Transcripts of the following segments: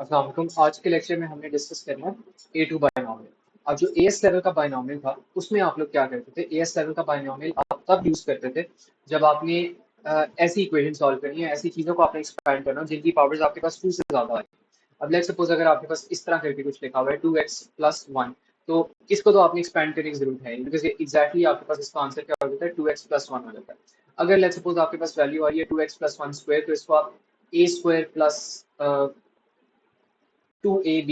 अस्सलाम वालेकुम। आज के लेक्चर में हमने डिस्कस करना है A2 बाइनोमियल। अब जो एएस लेवल का बाइनोमियल था उसमें आप लोग क्या करते थे, एएस लेवल का बाइनोमियल आप तब यूज करते थे जब आपने ऐसी इक्वेशन सॉल्व करनी है, ऐसी चीजों को आपने एक्सपैंड करना हो जिनकी पावर्स आपके पास 2 से ज्यादा है। अब लेट्स सपोज अगर आपके पास इस तरह करके कुछ लिखा हुआ है 2x+1, तो इसको तो आपने एक्सपैंड करने की जरूरत है बिकॉज एग्जैक्टली आपके पास इसका आंसर क्या हो जाता है, 2x+1 हो जाता है। अगर लेट्स सपोज आपके पास वैल्यू आ रही है 2x+1 स्क्वायर, तो इसको आप a² + 2ab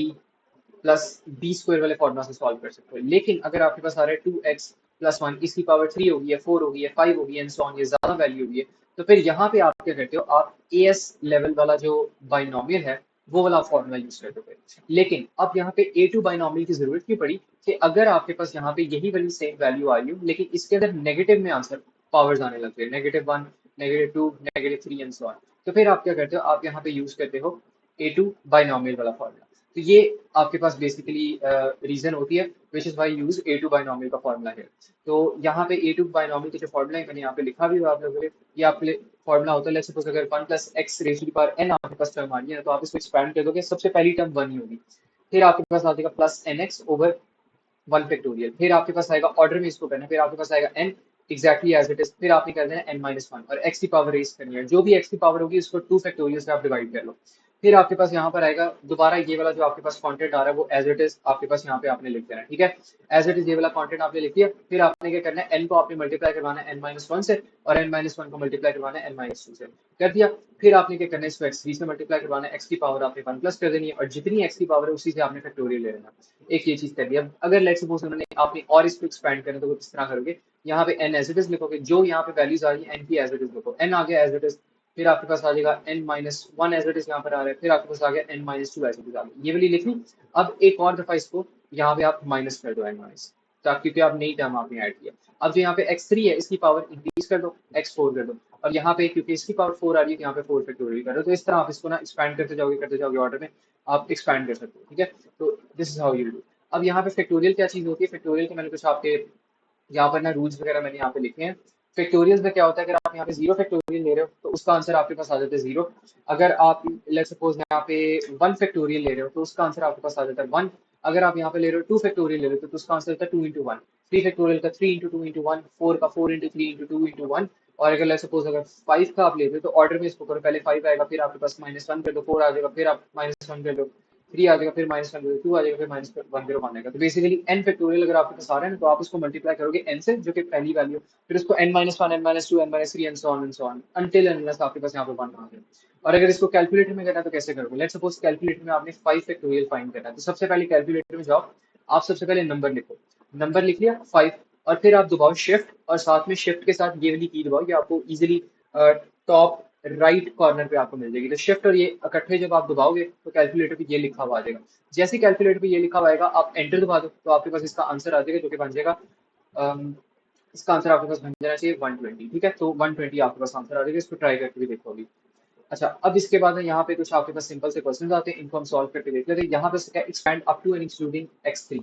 + b² वाले फॉर्मूला से सॉल्व कर सकते हो। लेकिन अगर आपके पास आ रहा है 2x+1, इसकी पावर 3 होगी या 4 होगी या 5 होगी एंड सो ऑन, ये ज्यादा वैल्यू होगी, तो फिर यहाँ पे आप क्या करते हो, आप एएस लेवल वाला जो बाइनोमियल है वो वाला फॉर्मूला यूज करते हो। लेकिन अब यहाँ पे A2 बाइनोमियल की जरूरत क्यों पड़ी कि अगर आपके पास यहाँ पे यही वाली सेम वैल्यू आ रही हो लेकिन इसके अंदर नेगेटिव में आंसर पावर्स आने लगते हैं, -1, -2, -3 एंड सो ऑन, तो फिर आप क्या करते हो, आप यहाँ पे यूज करते हो A2 बाइनोमियल वाला फॉर्मूला। तो ये आपके पास बेसिकली रीजन होती है which is why use A2 binomial का फॉर्मूला है। तो यहाँ पे A2 बाइनोमियल का जो फॉर्मूला है मैंने यहाँ पे लिखा भी हुआ आप लोगों के लिए। ये आपके लिए फॉर्मूला होता है, लेट्स सपोज अगर 1 + x⁻n आपके पास टर्म आ रही है तो आप इसको एक्सपैंड कर दोगे, सबसे पहली टर्म 1 ही होगी, फिर आपके पास आ जाएगा +nx/1 फैक्टोरियल, फिर आपके पास आएगा ऑर्डर में इसको करना है, फिर आपके पास आएगा n exactly as it is, फिर आपने कर देना n-1 और x की पावर रेस करनी है, जो भी x की पावर होगी उसको 2 फैक्टोरियल से आप डिवाइड कर लो। फिर आपके पास यहाँ पर आएगा दोबारा ये वाला जो आपके पास कंटेंट आ रहा है वो एज इट इज आपके पास यहाँ पे आपने लिख देना है, ठीक है। एज इट इज ये वाला कंटेंट आपने लिख दिया, फिर आपने क्या करना है, n को आपने मल्टीप्लाई करवाना है n-1 से और n-1 को मल्टीप्लाई करवाना है n-2 से, कर दिया। फिर आपने क्या करना है, इसको x3 से मल्टीप्लाई करवाना है, x की पावर आपने 1 प्लस कर देनी है और जितनी x की पावर है उसी से आपने फैक्टोरियल ले लेना। एक ये चीज कर दी। अब अगर लेट्स सपोज उन्होंने आपने और इसको एक्सपैंड करना तो वो किस तरह करोगे, यहाँ पे n एज इट इज लिखोगे, जो यहाँ पे वैल्यूज आ रही है n की एज इट इज लिखो, n आ गया एज इट इज, फिर आपके पास आ जाएगा n-1 एज इट इज यहाँ पर आ रहा है, फिर आपके पास आ गया n-2 एज इट इज आ गया, ये वाली लिखनी। अब एक और दफा इसको यहाँ पे आप माइनस कर दो n-, क्योंकि आप नई टर्म आपने ऐड किया। अब जो यहाँ पे x3 है इसकी पावर इंक्रीज कर दो, x4 कर दो, और यहाँ पे क्योंकि इसकी पावर 4 आ रही है तो यहाँ पे 4 फैक्टोरियल कर दो। तो इस तरह आप इसको ना एक्सपैंड करते जाओगे ऑर्डर में, आप एक्सपैंड कर सकते हो, ठीक है। तो this is how you do. अब यहाँ पे फैक्टोरियल क्या चीज होती है, फैक्टोरियल के मैंने कुछ आपके यहाँ पर ना रूल्स वगैरह मैंने यहाँ पे लिखे हैं। फैक्टोरियल में क्या होता है, अगर आप यहाँ पे 0 फैक्टोरियल ले रहे हो तो उसका आंसर आपके पास आ जाता है 0। अगर आप लेट्स सपोज यहाँ पे 1 फैक्टोरियल ले रहे हो तो उसका आंसर आपके पास आ जाता है 1। अगर आप यहाँ पे ले रहे हो 2 फैक्टोरियल ले रहे हो तो उसका आंसर आता है 2 इंटू 1। 3 फैक्टोरियल का 3 इंटू 2 इंटू 1, 4 का 4 इंटू 3 इंटू 2 इंटू 1। और अगर लेट्स सपोज अगर 5 का आप ले रहे हो तो ऑर्डर में इसको करो, पहले 5 आएगा, फिर आपके पास -1 कर दो, 4 आ जाएगा, फिर आप -1 कर दो, 3 आ जाएगा, फिर -1 करो, 2 आ जाएगा, फिर -1 आएगा। तो बेसिकली n फैक्टोरियल अगर आपके पास आ रहा है ना तो आप उसको मल्टीप्लाई करोगे n से, जो कि पहली वैल्यू, फिर उसको n-1, n-2, n-3 and so on until unless आपके पास यहाँ पे 1 आ जाए। और अगर इसको कैलकुलेटर में करना है तो कैसे करोगे, लेट्स सपोज कैलकुलेटर में आपने 5 फैक्टोरियल फाइंड करना है, तो सबसे पहले कैलकुलेटर में जाओ, आप सबसे पहले नंबर लिखो, नंबर लिख लिया 5, और फिर आप दबाओ शिफ्ट, और साथ में शिफ्ट के साथ ये वाली की दबाओ कि आपको इजीली टॉप राइट कॉर्नर पे आपको मिल जाएगी। तो शिफ्ट और ये इकट्ठे जब आप दबाओगे तो कैलकुलेटर पे ये लिखा हुआ आ जाएगा। जैसे कैलकुलेटर पे ये लिखा हुआ आएगा आप एंटर दबा दो तो आपके पास इसका आंसर आ जाएगा, जो कि बन जाएगा इसका आंसर आपके पास बन जाना चाहिए 120, ठीक है। तो 120 आपके पास आंसर आ जाएगा, इसको ट्राई करके भी देखो अभी। अच्छा, अब इसके बाद यहाँ पे कुछ आपके पास सिंपल से क्वेश्चंस आते हैं, इनको हम सॉल्व करके देख लेते हैं। यहाँ पे क्या, expand up to and including x3।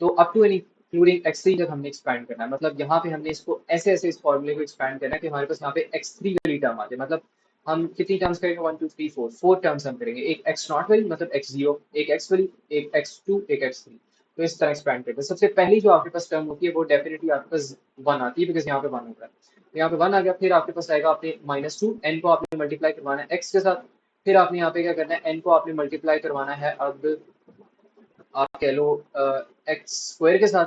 तो up to and including x3 जब हमने एक्सपैंड करना है, मतलब यहाँ पे हमने इसको ऐसे ऐसे इस फॉर्मूले को एक्सपैंड करना है कि हमारे पास यहाँ पे x3 वाली टर्म आ जाए। मतलब हम कितनी टर्म्स करेंगे, 1 2 3 4 4 टर्म्स हम करेंगे, एक x0 वाली मतलब x0, एक x वाली, एक x2, एक x3। तो इस तरह एक्सपैंड करते हैं। सबसे पहली जो आपके पास टर्म होती है वो डेफिनेटली आपके पास 1 आती है, बिकॉज यहाँ पे 1 होता है, तो यहाँ पे 1 आ गया। फिर आपके पास आएगा आपने -2, n को आपने मल्टीप्लाई करवाना है x के साथ, फिर आपने यहाँ पे क्या करना है, n को आपने मल्टीप्लाई करवाना है, अब आप कह लो एक्स स्क्वायर के साथ,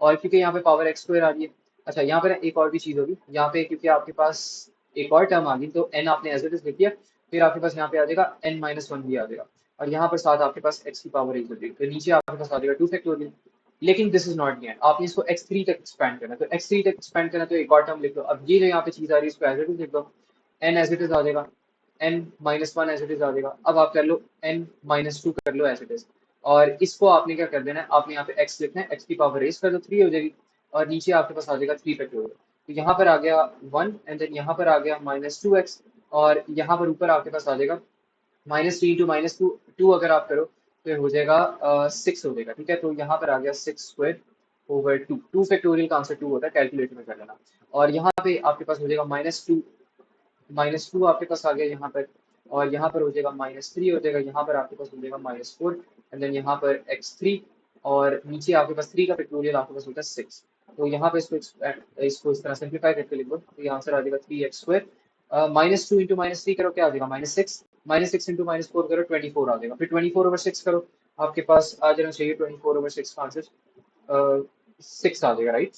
और क्योंकि यहाँ पे पावर एक्स स्क्वायर आ रही है। अच्छा, यहाँ पे ना एक और भी चीज होगी, यहाँ पे क्योंकि आपके पास एक और टर्म आ गई तो n आपने एज इट इज लिख दिया, फिर आपके पास यहाँ पे आ जाएगा n-1 भी आ जाएगा, और यहाँ पर साथ आपके पास x की पावर 1 हो जाएगी, तो नीचे आपके पास आ जाएगा 2 फैक्टोरियल। लेकिन this is not the end, आपने इसको x3 तक एक्सपैंड करना है, तो x3 तक एक्सपैंड करना है तो एक और टर्म लिख लो। अब ये जो यहाँ पे चीज आ रही है इसको एज इट इज लिख दो, n एज इट इज आ जाएगा, n-1 एज इट इज आ जाएगा। अब आप कर लो n-2 कर लो एज इट इज, और इसको आपने क्या कर देना है, आपने यहाँ पे x लिखना है, x की पावर रेस कर दो, 3 हो जाएगी, और नीचे आपके पास आ जाएगा 3 फैक्टोरियल। तो यहाँ पर आ गया 1 एंड देन यहाँ पर आ गया -2x, और यहाँ पर ऊपर आपके पास आ जाएगा -3 इंटू -2, 2 अगर आप करो तो हो जाएगा 6 हो जाएगा, ठीक है। तो यहाँ पर आ गया 6/2 2 फैक्टोरियल का आंसर 2 होता है, कैलकुलेटर में कर लेना। और यहाँ पे आपके पास हो जाएगा -2 आपके पास आ गया यहाँ पर, और यहाँ पर हो जाएगा -3 हो जाएगा, यहाँ पर आपके पास हो जाएगा -4 एंड देन यहाँ पर x3 और नीचे आपके पास 3 का फैक्टोरियल आपके पास होता है 6। तो यहाँ पे इसको इस तरह सिंप्लीफाई करके लिख दो तो ये आंसर आ जाएगा 3x²। -2 इंटू -3 करो क्या आ जाएगा -6, -6 इंटू -4 करो 24 आ जाएगा, फिर 24/6 करो आपके पास आ जाना चाहिए 24/6 का आंसर 6 आ जाएगा, राइट।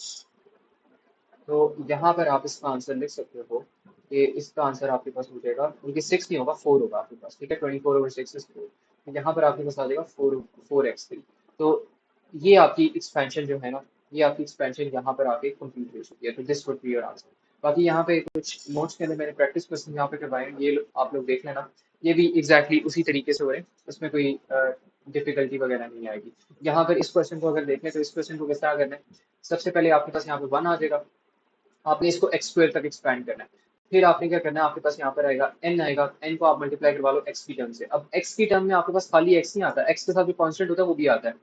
तो यहाँ पर आप इसका आंसर लिख सकते हो कि इसका आंसर आपके पास हो जाएगा, बल्कि 6 नहीं होगा 4 होगा आपके पास, ठीक है। 24/6 इज 4, तो यहाँ पर आपके पास आ जाएगा 4x3। तो ये आपकी एक्सपेंशन जो है ना, ये आपकी एक्सपेंशन यहाँ पर आके कंप्लीट हो चुकी है। तो this would be your answer. बाकी यहाँ पे कुछ नोट्स के अंदर मैंने प्रैक्टिस क्वेश्चन यहाँ पे करवाए हैं, ये आप लोग देख लेना। ये भी एग्जैक्टली उसी तरीके से हो रहे हैं, उसमें कोई डिफिकल्टी वगैरह नहीं आएगी। यहाँ पर इस क्वेश्चन को अगर देखें तो इस क्वेश्चन को किस तरह करना है, सबसे पहले आपके पास यहाँ पे 1 आ जाएगा, आपने इसको x² तक एक्सपेंड करना है। फिर आपने क्या करना है, आपके पास यहाँ पर आएगा n आएगा, n को आप मल्टीप्लाई करवा लो x की टर्म से। अब x की टर्म में आपके पास खाली x नहीं आता, x के साथ जो कांस्टेंट होता है वो भी आता है,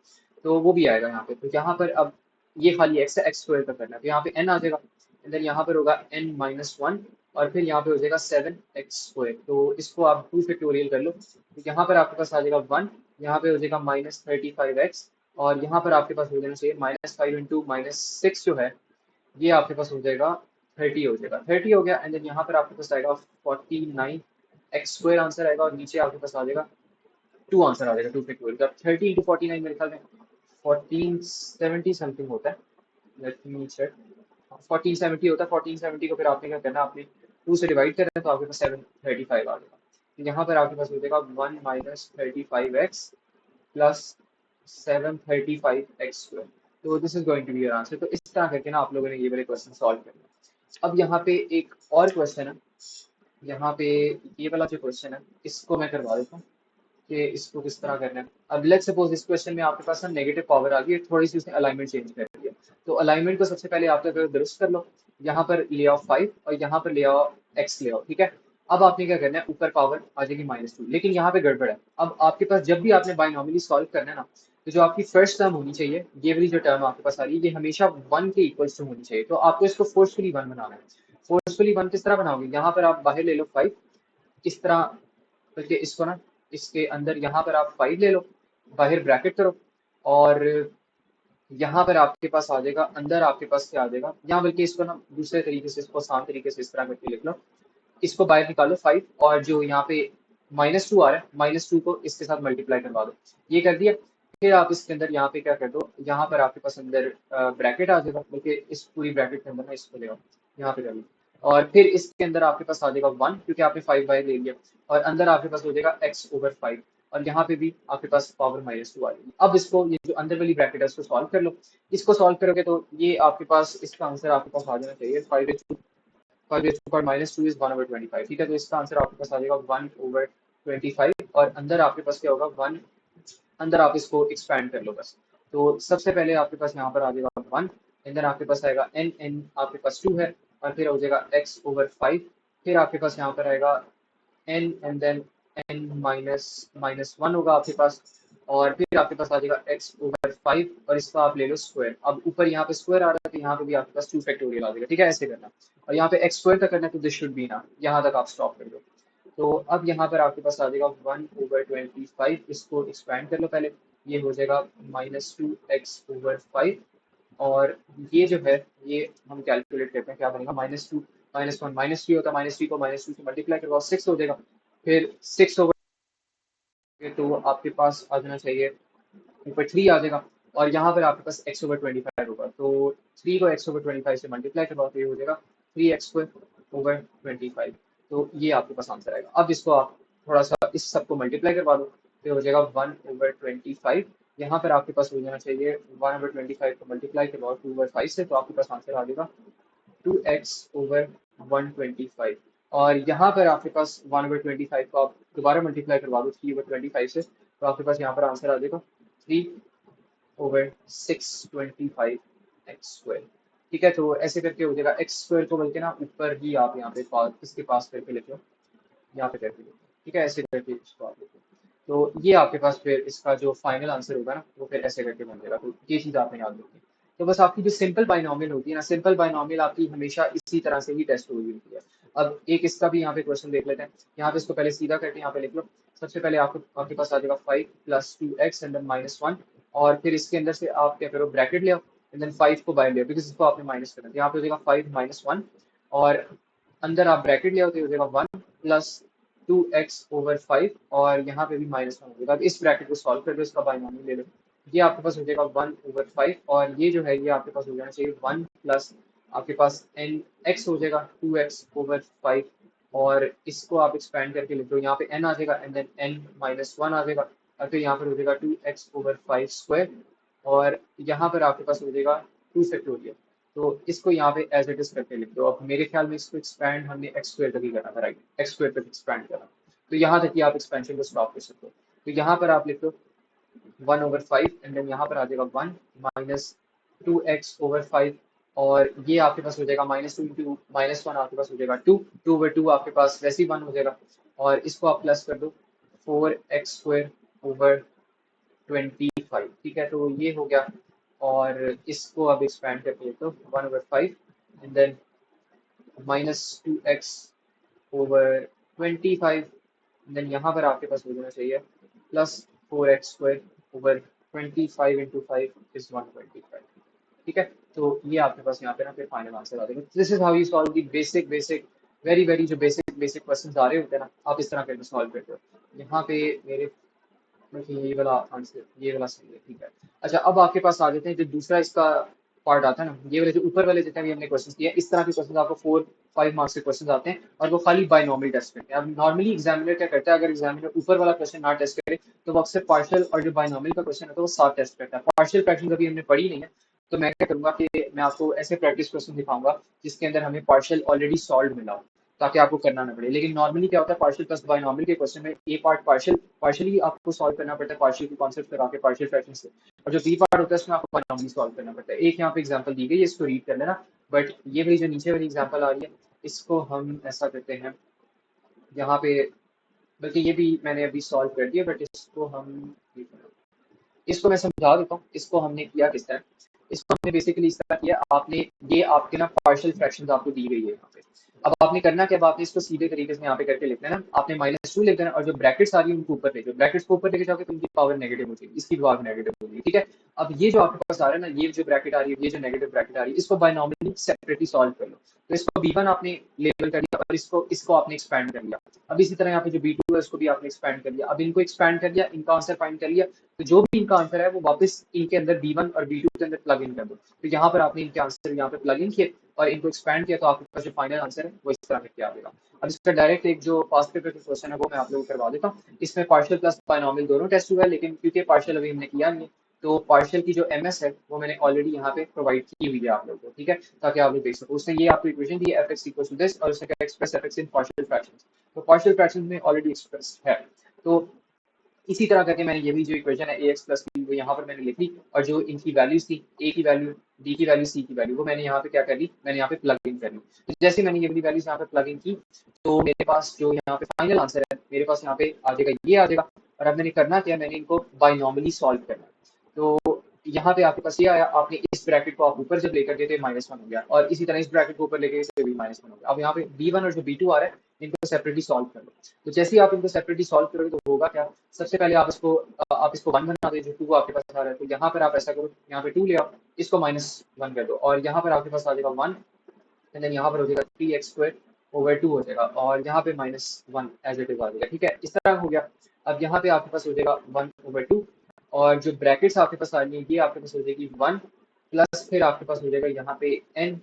तो वो भी आएगा यहाँ पे। तो यहाँ पर अब ये खाली x है, x² तक करना है, तो यहाँ पे n आ जाएगा, देन यहाँ पर होगा n-1 और फिर यहाँ पे हो जाएगा 7x²। तो इसको आप 2 फैक्टोरियल कर लो, तो यहाँ पर आपके पास आ जाएगा 1, यहाँ पे हो जाएगा -35x और यहाँ पर आपके पास हो जाना चाहिए -5 इंटू -6 जो है ये आपके पास हो जाएगा 30 हो जाएगा, 30 हो गया एंड देन यहाँ पर आपके पास आएगा 49x² आंसर आएगा और नीचे आपके पास आ जाएगा 2 आंसर आ जाएगा 2 फैक्टोरियल का। 30 इंटू 49 मेरे ख्याल में 1470 समथिंग होता है, लेट मी चेक। 1470 होता है, 1470 को फिर आपने क्या करना है, आपने 2 से डिवाइड करना है तो आपके पास 735 आ जाएगा। तो यहाँ पर आपके पास हो जाएगा 1 - 35x प्लस 735x²। तो this is going to be your answer. तो इस तरह करके ना आप लोगों ने ये वाले क्वेश्चन सॉल्व करना। अब यहाँ पे एक और क्वेश्चन है, यहाँ पे ये वाला जो क्वेश्चन है इसको मैं करवा देता हूँ कि इसको किस तरह करना है। अब लेट्स सपोज इस क्वेश्चन में आपके पास ना नेगेटिव पावर आ गई है, थोड़ी सी उसने अलाइनमेंट चेंज कर दिया। तो अलाइनमेंट को सबसे पहले आप दुरुस्त कर लो, यहाँ पर ले आओ 5 और यहाँ पर ले आओ x ले आओ, ठीक है। अब आपने क्या करना है, ऊपर पावर आ जाएगी -2, लेकिन यहाँ पे गड़बड़ है। अब आपके पास जब भी आपने बाइनॉमियली सॉल्व करना है ना, तो जो आपकी फर्स्ट टर्म होनी चाहिए, ये वाली जो टर्म आपके पास आ रही है, ये हमेशा 1 के इक्वल्स टू होनी चाहिए। तो आपको इसको फोर्सफुली 1 बनाना है। फोर्सफुली 1 किस तरह बनाओगे, यहाँ पर आप बाहर ले लो 5 इस तरह करके, इसको ना इसके अंदर यहाँ पर आप 5 ले लो, बाहर ब्रैकेट करो और यहाँ पर आपके पास आ जाएगा, अंदर आपके पास क्या आ जाएगा, यहाँ बल्कि इसको ना दूसरे तरीके से, इसको आसान तरीके से इस तरह करके लिख लो, इसको बाहर निकालो 5 और जो यहाँ पे -2 आ रहा है, -2 को इसके साथ मल्टीप्लाई करवा दो, ये कर दिया। फिर आप इसके अंदर यहाँ पे क्या कर दो, यहाँ पर आपके पास अंदर ब्रैकेट आ जाएगा, बल्कि इस पूरी ब्रैकेट के अंदर ना इसको ले आओ, यहाँ पे कर लो और फिर इसके अंदर आपके पास आ जाएगा 1 क्योंकि आपने 5 बाहर ले लिया और अंदर आपके पास हो जाएगा x/5 और यहाँ पे भी आपके पास पावर -2 आ जाएगी। अब इसको, ये जो अंदर वाली ब्रैकेट है उसको सॉल्व कर लो, इसको सॉल्व करोगे तो ये आपके पास, इसका आंसर आपके पास आ जाना चाहिए 5 - 2 इज 1/25, ठीक है। तो इसका आंसर आपके पास आ जाएगा 1/25 और अंदर आपके पास क्या होगा 1, अंदर आप इसको एक्सपैंड कर लो बस। तो सबसे पहले आपके पास यहाँ पर आ जाएगा 1, अंदर आपके पास आएगा n आपके पास 2 है और फिर हो जाएगा x/5, फिर आपके पास यहाँ पर आएगा n एंड देन n-1 होगा आपके पास और फिर आपके पास आ जाएगा x/5 और इसका आप ले लो स्क्वायर। अब ऊपर यहाँ पे स्क्वायर आ रहा है तो यहाँ पे भी आपके पास 2 फैक्टोरियल आ जाएगा, ठीक है। ऐसे करना और यहाँ पे x² तक करना है तो दिस शुड बी ना, यहाँ तक आप स्टॉप कर दो। तो अब यहाँ पर आपके पास आ जाएगा 1/25, इसको एक्सपैंड कर लो पहले, ये हो जाएगा -2x/5 और ये जो है ये हम कैलकुलेट करते हैं क्या बनेगा, -2 -1 -3 होता है, -3 को -2 से मल्टीप्लाई करवाओ 6 हो जाएगा, फिर 6 होगा तो आपके पास आ जाना चाहिए ऊपर 3 आ जाएगा और यहाँ पर आपके पास x/25 होगा, तो 3 को x/25 से मल्टीप्लाई करवाओ तो ये हो जाएगा 3x²/25। तो ये आपके पास आंसर आएगा। अब इसको आप थोड़ा सा इस सबको मल्टीप्लाई करवा दो तो हो जाएगा 1/25, यहाँ पर आपके पास हो जाना चाहिए 1/25 को मल्टीप्लाई करवाओ 2/5 से, तो आपके पास आंसर आ जाएगा 2x/125 और यहाँ पर आपके पास 1/25 को आप दोबारा मल्टीप्लाई करवा दो 3/25 से, तो आपके पास यहाँ पर आंसर आ जाएगा 3/625x², ठीक है। तो ऐसे करके हो जाएगा x² को बल्कि ना ऊपर ही आप यहाँ पे इसके पास करके लिखो, यहाँ पे करके लिखो, ठीक है। ऐसे करके इसको आप लिखो तो ये आपके पास फिर इसका जो फाइनल आंसर होगा ना वो फिर ऐसे करके बन जाएगा। तो ये चीज़ आपने याद रखनी। तो बस आपकी जो सिंपल बाइनोमियल होती है ना, सिंपल बाइनोमियल आपकी हमेशा इसी तरह से ही टेस्ट हो रही होती है। अब एक इसका भी यहाँ पे क्वेश्चन देख लेते हैं। यहाँ पे इसको पहले सीधा करके यहाँ पे लिख लो। सबसे पहले आपको आपके पास आ जाएगा 5 प्लस 2x एंड देन -1, और फिर इसके अंदर से आप क्या करो, ब्रैकेट ले आओ एंड देन 5 को बाहर ले आओ बिकॉज इसको आपने माइनस करना है। तो यहाँ पे हो जाएगा 5 -1, और अंदर आप ब्रैकेट ले आओ तो हो जाएगा 1 प्लस 2x/5, और यहाँ पे भी -1 हो जाएगा। अब इस ब्रैकेट को सॉल्व कर दो, इसका बाइनोमियल ले लो। ये आपके पास हो जाएगा 1/5, और ये जो है ये आपके पास हो जाना चाहिए 1 प्लस आपके पास n x हो जाएगा 2x/5, और इसको आप एक्सपेंड करके लिख दो। यहाँ पे n आ जाएगा एंड देन n-1 आ जाएगा, और फिर यहाँ पर हो जाएगा 2x/5 स्क्वायर, और यहाँ पर आपके पास हो जाएगा 2 फैक्टोरियल। तो इसको यहाँ पे एज इट इज करके लिख दो। अब मेरे ख्याल में इसको एक्सपैंड हमने x स्क्वायर तक ही करना था, राइट, x स्क्वायर तक एक्सपैंड करना। तो यहाँ तक ही आप एक्सपेंशन को स्टॉप कर सकते हो। तो यहाँ पर आप लिख दो 1/5 एंड देन यहाँ पर आ जाएगा 1 माइनस 2x/5, और ये आपके पास हो जाएगा -2 इंटू -1 आपके पास हो जाएगा 2 आपके पास वैसे ही 1 हो जाएगा, और इसको आप प्लस कर दो 4x² / 25। ठीक है, तो ये हो गया, और इसको अब एक्सपैंड करके लिख दो 1/5 एंड देन -2x/25, देन यहाँ पर आपके पास हो जाना चाहिए प्लस 4x² / 25 इज 125। ठीक है, तो ये आपके पास यहाँ पे ना फिर फाइनल आंसर आ जाएगा। This is how you solve the basic basic very very जो बेसिक बेसिक क्वेश्चंस आ रहे होते हैं ना, आप इस तरह करके सॉल्व करते हो। यहाँ पे मेरे ये वाला आंसर, ये वाला सही है। ठीक है, अच्छा अब आपके पास आ जाते हैं जो दूसरा इसका पार्ट आता है ना, ये वाले जो ऊपर वाले जितने भी हमने क्वेश्चन किए इस तरह के क्वेश्चन आपको 4-5 मार्क्स के क्वेश्चन आते हैं, और वो खाली बाइनोमियल टेस्ट करते हैं। अब नॉर्मली एग्जामिनर क्या करता है, अगर एग्जामिनर ऊपर वाला क्वेश्चन ना टेस्ट करे तो वो अक्सर पार्शियल और जो बाइनोमियल का क्वेश्चन होता है वो साथ टेस्ट करता है। पार्शियल फ्रैक्शन कभी हमने पढ़ी नहीं है, तो मैं क्या करूंगा कि मैं आपको ऐसे प्रैक्टिस क्वेश्चन दिखाऊंगा जिसके अंदर हमें पार्शियल ऑलरेडी सॉल्व मिला हो, ताकि आपको करना ना पड़े। लेकिन नॉर्मली क्या होता है, पार्शियल प्लस बाइनोमियल के क्वेश्चन में ए पार्ट पार्शियली आपको सॉल्व करना पड़ता है, पार्शियल की कॉन्सेप्ट लगा के पार्शियल फ्रैक्शन से, और जो बी पार्ट होता है उसमें आपको बाइनोमियल सॉल्व करना पड़ता है। एक यहाँ पे एग्जांपल दी गई है, इसको रीड कर लेना। बट ये वाली जो नीचे वाली एग्जांपल आ रही है, इसको हम ऐसा करते हैं यहाँ पे, बल्कि ये भी मैंने अभी सॉल्व कर दिया, बट इसको मैं समझा देता हूँ। इसको हमने किया किस तरह, इसको हमने बेसिकली इस तरह किया, आपने ये आपके ना पार्शियल फ्रैक्शंस आपको दी गई है यहाँ पे। अब आपने करना क्या, अब आपने इसको सीधे तरीके से यहाँ पे करके लिखना है ना, आपने -2 लिख देना, और जो ब्रैकेट्स आ रही है उनको ऊपर लेके, ब्रैकेट्स को ऊपर लेके जाओगे तो उनकी पावर नेगेटिव हो जाएगी, इसकी पावर नेगेटिव होगी। ठीक है, अब ये जो आपके पास आ रहा है ना, ये जो ब्रैकेट आ रही है, ये जो नेगेटिव ब्रैकेट आ रही है, इसको बाइनोमियली सेपरेटली सॉल्व कर लो। तो इसको b1 आपने लेबल कर दिया, और इसको इसको आपने एक्सपैंड कर लिया। अब इसी तरह यहाँ पे जो b2 है उसको भी आपने एक्सपैंड कर लिया। अब इनको एक्सपैंड कर लिया, इनका आंसर फाइंड कर लिया, तो जो भी इनका आंसर है वो वापस इनके अंदर b1 और b2 के अंदर प्लग इन कर दो। तो यहाँ पर आपने इनके आंसर यहाँ पे प्लग इन किए और इनको एक्सपैंड किया, तो आपके पास जो फाइनल आंसर है वो इस तरह करके आएगा। अब इसका डायरेक्ट एक जो पास्ट पेपर का क्वेश्चन है वो मैं आप लोगों को करवा देता हूँ। इसमें पार्शियल प्लस बाइनोमियल दोनों टेस्ट हुआ है, लेकिन क्योंकि पार्शियल अभी हमने किया नहीं है, तो पार्शियल की जो एमएस है वो मैंने ऑलरेडी यहाँ पे प्रोवाइड की हुई है आप लोगों को। ठीक है, ताकि आप लोग देख सको। उसने ये आपको इक्वेशन दी है f(x = this) और उसने क्या एक्सप्रेस f(x) इन पार्शियल फ्रैक्शंस, तो पार्शियल फ्रैक्शंस में ऑलरेडी एक्सप्रेस है। तो इसी तरह करके मैंने ये भी जो इक्वेशन है ax प्लस b वो यहाँ पर मैंने लिख ली, और जो इनकी वैल्यूज थी, a की वैल्यू, b की वैल्यू, c की वैल्यू, वो मैंने यहाँ पे क्या कर ली, मैंने यहाँ पे प्लग इन कर ली। तो जैसे मैंने ये वाली वैल्यूज यहाँ पे प्लग इन की, तो मेरे पास जो यहाँ पे फाइनल आंसर है, मेरे पास यहाँ पे आ जाएगा, ये आ जाएगा। और अब मैंने करना क्या, मैंने इनको बाइनोमियली सॉल्व करना। तो यहाँ पे आपके पास ये आया, आपने इस ब्रैकेट को आप ऊपर जब लेकर गए थे -1 हो गया, और इसी तरह इस ब्रैकेट को ऊपर लेके गए भी -1 हो गया। अब यहाँ पे b1 और जो b2 आ रहा है इनको सेपरेटली सॉल्व कर लो। तो जैसे ही आप इनको सेपरेटली सॉल्व करोगे तो होगा क्या, सबसे पहले आप इसको 1 बना दो, जो 2 आपके पास आ रहा है। तो यहाँ पर आप ऐसा करो, यहाँ पे 2 ले आओ, इसको -1 कर दो, और यहाँ पर आपके पास आ जाएगा 1 एंड देन यहाँ पर हो जाएगा 3x² / 2 हो जाएगा, और यहाँ पे -1 एज इट इज आ जाएगा। ठीक है, इस तरह हो गया। अब यहाँ पे आपके पास हो जाएगा 1/2, और जो ब्रैकेट्स आपके पास आ रही है ये आपके पास हो जाएगी 1 प्लस, फिर आपके पास हो जाएगा यहाँ पे n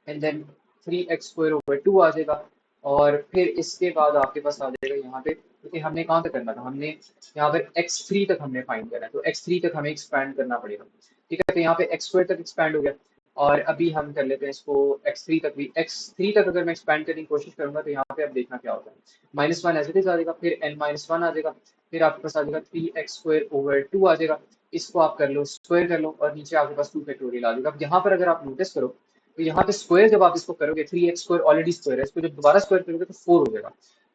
एंड देन 3x² / 2 आ जाएगा, और फिर इसके बाद आपके पास आ जाएगा यहाँ पे, क्योंकि हमने कहाँ तक करना था, हमने यहाँ पर x3 तक हमने फाइंड करना है, तो x3 तक हमें एक्सपैंड करना पड़ेगा। ठीक है, तो यहाँ पे x² तक एक्सपैंड हो गया, और अभी हम कर लेते हैं इसको x3 तक भी। x3 तक अगर मैं एक्सपैंड करने की कोशिश करूंगा तो यहाँ पे अब देखना क्या होता है, -1 एज इट इज आ जाएगा, फिर n-1 आ जाएगा, फिर आपके पास आ जाएगा 3x² / 2 आ जाएगा। इसको आप कर लो, स्क्वायर कर लो, और नीचे आपके पास 2 फैक्टोरियल आ जाएगा। अब यहाँ पर अगर आप नोटिस करो तो यहाँ पे स्क्वायर जब आप इसको करोगे, 3x² ऑलरेडी स्क्वायर है, इसको जब दोबारा स्क्वायर करोगे तो 4 हो जाएगा।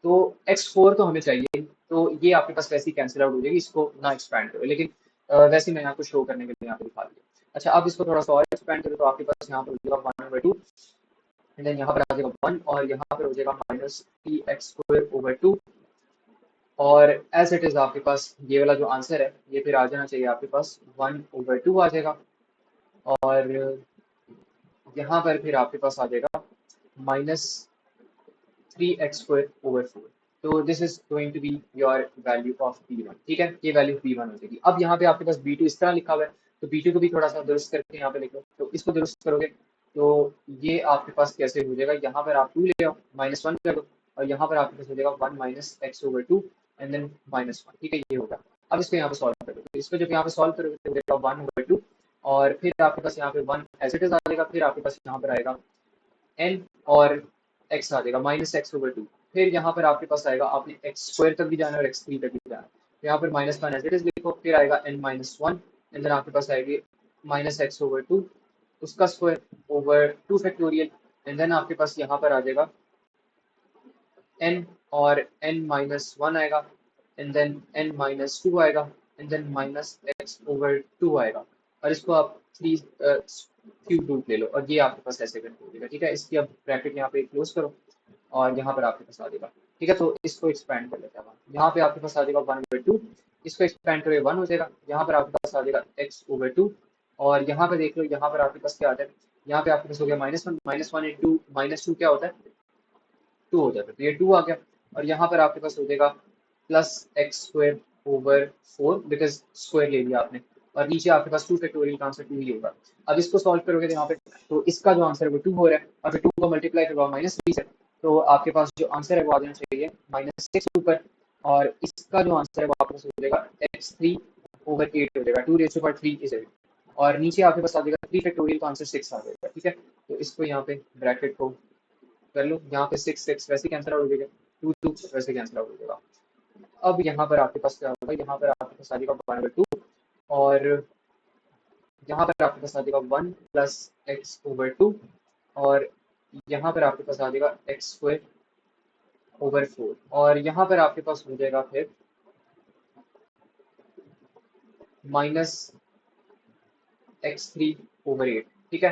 तो x4 तो हमें चाहिए, तो ये आपके पास वैसे ही कैंसिल आउट हो जाएगी, इसको ना एक्सपैंड करो। लेकिन वैसे ही मैंने आपको शो करने के लिए यहाँ पे दिखा दिया। अच्छा, अब इसको थोड़ा सा और एक्सपेंड करें तो आपके पास यहाँ पर हो जाएगा 1/2 एंड देन यहाँ पर आ जाएगा 1 और यहाँ पर हो जाएगा -3x²/2 और एज इट इज आपके पास ये वाला जो आंसर है ये फिर आ जाना चाहिए आपके पास 1/2 आ जाएगा और यहाँ पर फिर आपके पास आ जाएगा -3x²/4। तो this is going to be your value of b1। ठीक है, ये वैल्यू b1 हो जाएगी। अब यहाँ पे आपके पास b2 इस तरह लिखा हुआ है तो b2 को भी थोड़ा सा दुरुस्त करके यहाँ पे लिखो। तो इसको दुरुस्त करोगे तो ये आपके पास कैसे हो जाएगा, यहाँ पर आप 2 ले आओ, -1 कर दो और यहाँ पर आपके पास हो जाएगा 1 - x/2 एंड देन -1। ठीक है, ये होगा। अब इसको यहाँ पे सॉल्व करोगे तो इसको जब यहाँ पे सॉल्व करोगे तो हो जाएगा 1/2 और फिर आपके पास यहाँ पे 1 एज इट इज आ जाएगा। फिर आपके पास यहाँ पर आएगा n और x आ जाएगा -x/2। फिर यहाँ पर आपके पास आएगा, आपने x² तक भी जाना है और x3 तक भी जाना है तो यहाँ पर -1 एज इट इज लिखो। फिर आएगा n-1 एंड देन आपके पास आएगी -x/2 उसका square over 2 factorial and then आपके पास यहाँ पर आ जाएगा n और n-1 आएगा एंड देन n-2 आएगा एंड देन -x/2 आएगा और इसको आप 3 क्यूब रूट ले लो और ये आपके पास ऐसे करके हो जाएगा। ठीक है, इसकी अब ब्रैकेट यहाँ पे क्लोज करो और यहाँ पर आपके पास आ जाएगा। ठीक है, तो इसको एक्सपेंड कर लेते हैं। यहाँ पे आपके पास आ जाएगा 1/2, इसको एक्सपेंड करोगे 1 हो जाएगा। यहाँ पर आपके पास आ जाएगा x/2 और यहाँ पे देख लो, यहाँ पर आपके पास क्या आता है, यहाँ पे आपके पास हो गया -1 -1 इंटू -2 क्या होता है 2 हो जाता है तो ये 2 आ गया और यहाँ पर आपके पास हो जाएगा +x²/4 बिकॉज स्क्वायर ले लिया आपने और नीचे आपके पास 2 फैक्टोरियल का आंसर 2 ही होगा। अब इसको सॉल्व करोगे तो यहाँ पे तो इसका जो आंसर है वो 2 हो रहा है और फिर 2 को मल्टीप्लाई करवाओ -3 से तो आपके पास जो आंसर है वो आ जाना चाहिए -6 ऊपर और इसका जो आंसर है वो आपके पास हो जाएगा x3/8 हो जाएगा 2⁻³ इज 8 और नीचे आपके पास आ जाएगा 3 फैक्टोरियल का आंसर 6 आ जाएगा। ठीक है, तो इसको यहाँ पे ब्रैकेट को कर लो, यहाँ पे 6 वैसे कैंसिल आउट हो जाएगा, 2 वैसे कैंसिल आउट हो जाएगा। अब यहाँ पर आपके पास क्या होगा, यहाँ पर आपके पास आ जाएगा 1/2 और यहाँ पर आपके पास आ जाएगा 1 + x/2 और यहाँ पर आपके पास आ जाएगा x²/4 और यहाँ पर आपके पास हो जाएगा फिर -x3/8। ठीक है,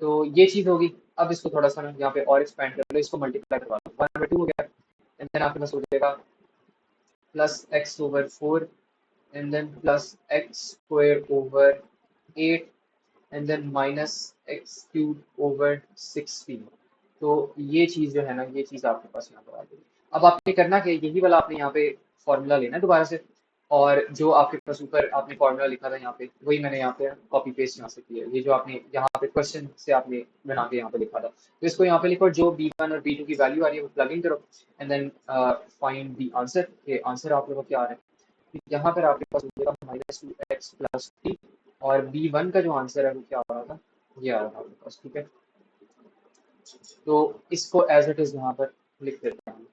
तो ये चीज होगी। अब इसको थोड़ा सा यहाँ पे और एक्सपेंड कर लो, इसको मल्टीप्लाई करवा लो, 1/2 हो गया एंड देन आपके पास हो जाएगा +x/4 and then +x²/8 and then -x³/16। तो ये चीज़ जो है ना, ये चीज़ आपके पास यहाँ पर आ गई। अब आपने करना क्या है, यही वाला आपने यहाँ पे फॉर्मूला लेना है दोबारा से और जो आपके पास ऊपर आपने फॉर्मूला लिखा था यहाँ पे वही मैंने यहाँ पे कॉपी पेस्ट यहाँ से किया है। ये जो आपने यहाँ पे क्वेश्चन से आपने बना के यहाँ पे लिखा था तो इसको यहाँ पे लिखो, जो b1 और b2 की वैल्यू आ रही है वो प्लग इन करो and then find the answer. ये आंसर आप लोगों को क्या आ रहा है, यहाँ पर आपके पास हो जाएगा -2x + 3 और b1 का जो आंसर है वो क्या आ रहा था, ये आ रहा था आपके पास। ठीक है, तो इसको एज इट इज यहाँ पर लिख देते हैं।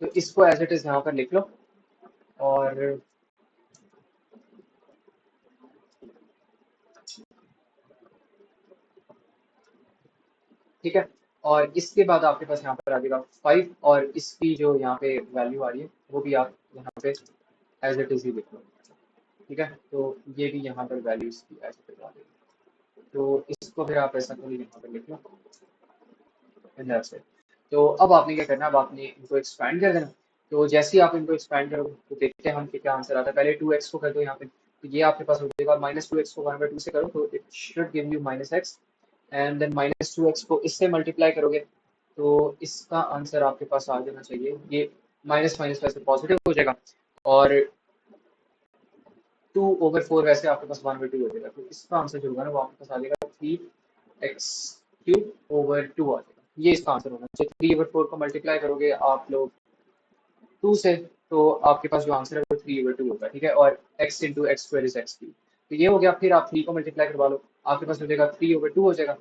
तो इसको एज इट इज यहाँ पर लिख लो और ठीक है, और इसके बाद आपके पास यहाँ पर आ जाएगा 5 और इसकी जो यहाँ पे वैल्यू आ रही है वो भी आप यहाँ पे एज इट इज ही लिख लो। ठीक है, तो ये भी यहाँ पर वैल्यू इसकी एज इट इज आ जाएगी तो इसको फिर आप ऐसा करिए यहाँ पर लिख लो एंड दैट्स इट। तो अब आपने क्या करना है, अब आपने इनको एक्सपैंड कर देना। तो जैसे ही आप इनको एक्सपैंड करोगे तो देखते हैं हम कि क्या आंसर आता है। पहले 2x को कर दो यहाँ पे तो ये आपके पास हो जाएगा, -2x को 1/2 से करो तो it should give you -x and then -2x को इससे मल्टीप्लाई करोगे तो इसका आंसर आपके पास आ जाना चाहिए, ये माइनस माइनस वैसे पॉजिटिव हो जाएगा और 2/4 वैसे आपके पास 1/2 हो जाएगा तो इसका आंसर जो होगा ना वो आपके पास आ जाएगा 3x³/2 आ जाएगा। ये इसका आंसर होगा। जब 3/4 को मल्टीप्लाई करोगे आप लोग 2 से तो आपके पास जो आंसर है वो 3/2 होगा। ठीक है, और x into x square is x3 तो ये हो गया। फिर आप 3 को मल्टीप्लाई करवा लो, आपके पास हो जाएगा 3/2 हो जाएगा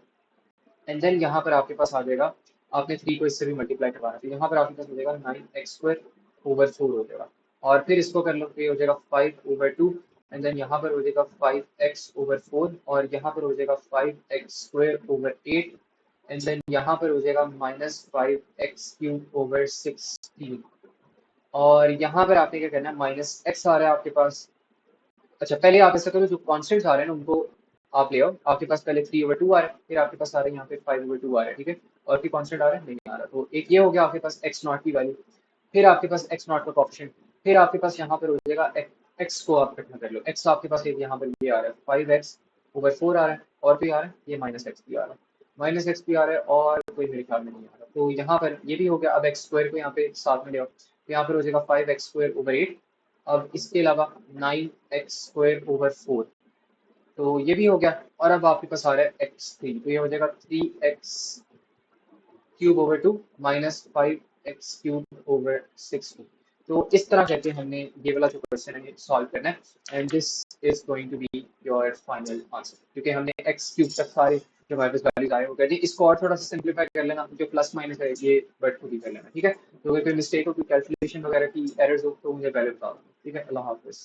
एंड देन यहाँ पर आपके पास आ जाएगा, आपने 3 को इससे भी मल्टीप्लाई करवाना तो यहाँ पर आपके पास हो जाएगा 9x²/4 हो जाएगा और फिर इसको कर लो तो ये हो जाएगा 5/2 एंड देन यहाँ पर हो जाएगा 5x/4 और यहाँ पर हो जाएगा 5x²/8 एंड देन यहाँ पर हो जाएगा -5x³/16। और यहाँ पर आपने क्या करना है, -x आ रहा है आपके पास। अच्छा पहले आप ऐसा करो, जो कॉन्स्टेंट्स आ रहे हैं ना उनको आप ले आओ। आपके पास पहले 3/2 आ रहा है, फिर आपके पास आ रहा है यहाँ पे 5/2 आ रहा है, ठीक है। और फिर कॉन्स्टेंट आ रहा है, नहीं आ रहा। तो एक ये हो गया आपके पास x0 की वैल्यू, फिर आपके पास x0 का कोएफिशिएंट, फिर आपके पास यहाँ पर हो जाएगा x को आप इकट्ठा कर लो। x आपके पास एक यहाँ पर ये आ रहा है 5x/4 आ रहा है, और भी आ रहा है ये -x भी आ रहा है, -x भी आ रहा है, और कोई मेरे ख्याल में नहीं आ रहा। तो यहाँ पर ये भी हो गया। अब x² को यहाँ पे साथ में ले आओ, तो यहाँ पर हो जाएगा 5x²/8। अब इसके अलावा 9x²/4, तो ये भी हो गया। और अब आपके पास आ रहा है x3, तो ये हो जाएगा 3x³/2 -5x³/16। तो इस तरह करके हमने ये वाला जो क्वेश्चन है सॉल्व करना है, and this is going to be your final answer, क्योंकि हमने x³ तक सारे जो हमारे पास वैल्यूज आए वो कर दी। इसको और थोड़ा सा सिंप्लीफाई कर लेना, जो प्लस माइनस है ये वर्ड खुद ही कर लेना, ठीक है। तो अगर कोई मिस्टेक हो, कोई कैलकुलेशन वगैरह की एरर्स हो तो मुझे पहले बता दो, ठीक है। अल्लाह हाफिज।